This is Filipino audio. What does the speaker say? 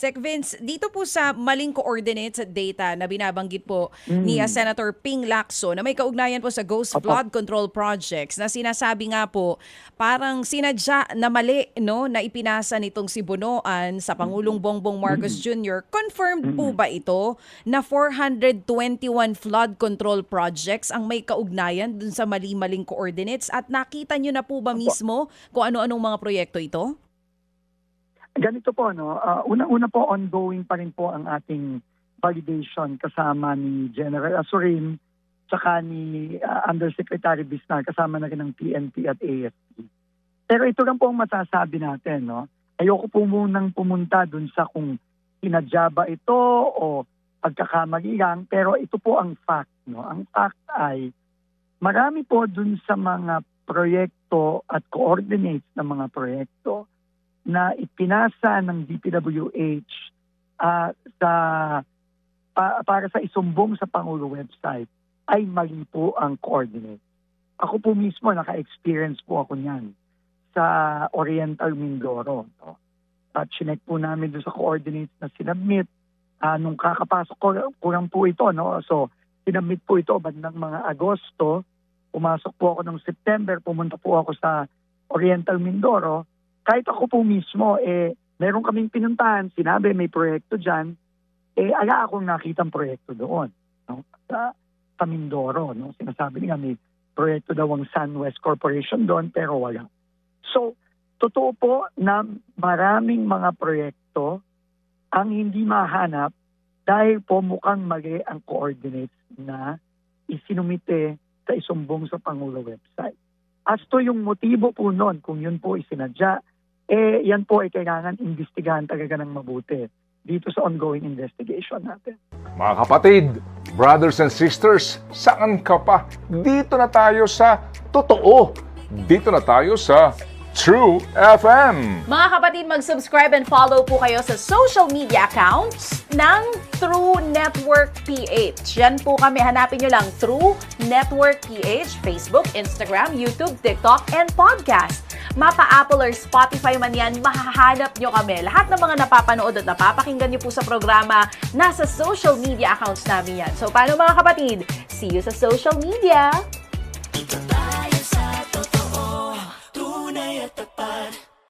Sec Vince, dito po sa maling coordinates at data na binabanggit po ni Senator Ping Lacson na may kaugnayan po sa Ghost Flood Control Projects na sinasabi nga po parang sinadya na mali no, na ipinasa nitong si Bonoan sa Pangulong Bongbong Marcos Jr. Confirmed po ba ito na 421 flood control projects ang may kaugnayan dun sa mali-maling coordinates at nakita nyo na po ba mismo kung ano-anong mga proyekto ito? Ganito po, no? Una-una po, ongoing pa rin po ang ating validation kasama ni General Azurin tsaka ni Undersecretary Bisnar, kasama na rin ng PNP at AFP. Pero ito lang po ang masasabi natin. No? Ayoko po munang pumunta dun sa kung sinadya ba ito o pagkakamali lang, pero ito po ang fact. No? Ang fact ay marami po dun sa mga proyekto at coordinates ng mga proyekto na ipinasa ng DPWH para sa isumbong sa Pangulo website ay mali po ang coordinate. Ako po mismo, naka-experience po ako niyan sa Oriental Mindoro. No? At chinek po namin doon sa coordinates na sinubmit. Nung kakapasok ko lang po ito. No? So, sinubmit po ito bandang mga Agosto. Pumasok po ako ng September. Pumunta po ako sa Oriental Mindoro. Kahit ako po mismo, meron kaming pinuntahan, sinabi may proyekto dyan, ala akong nakitang proyekto doon. No? Sa Mindoro, no? Sinasabi niya may proyekto daw ang SunWest Corporation doon, pero wala. So, totoo po na maraming mga proyekto ang hindi mahanap dahil po mukhang mali ang coordinates na isinumite sa isumbong sa Pangulo website. As to yung motibo po noon, kung yun po isinadya, yan po ay kailangan imbestigahan talaga ng mabuti dito sa ongoing investigation natin. Mga kapatid, brothers and sisters, saan ka pa? Dito na tayo sa totoo. Dito na tayo sa True FM. Mga kapatid, mag-subscribe and follow po kayo sa social media accounts ng True Network PH. Yan po kami. Hanapin nyo lang True Network PH, Facebook, Instagram, YouTube, TikTok, and podcast. Mapa-Apple or Spotify man yan, mahahanap nyo kami. Lahat ng mga napapanood at napapakinggan nyo po sa programa, nasa social media accounts namin yan. So, paano mga kapatid? See you sa social media!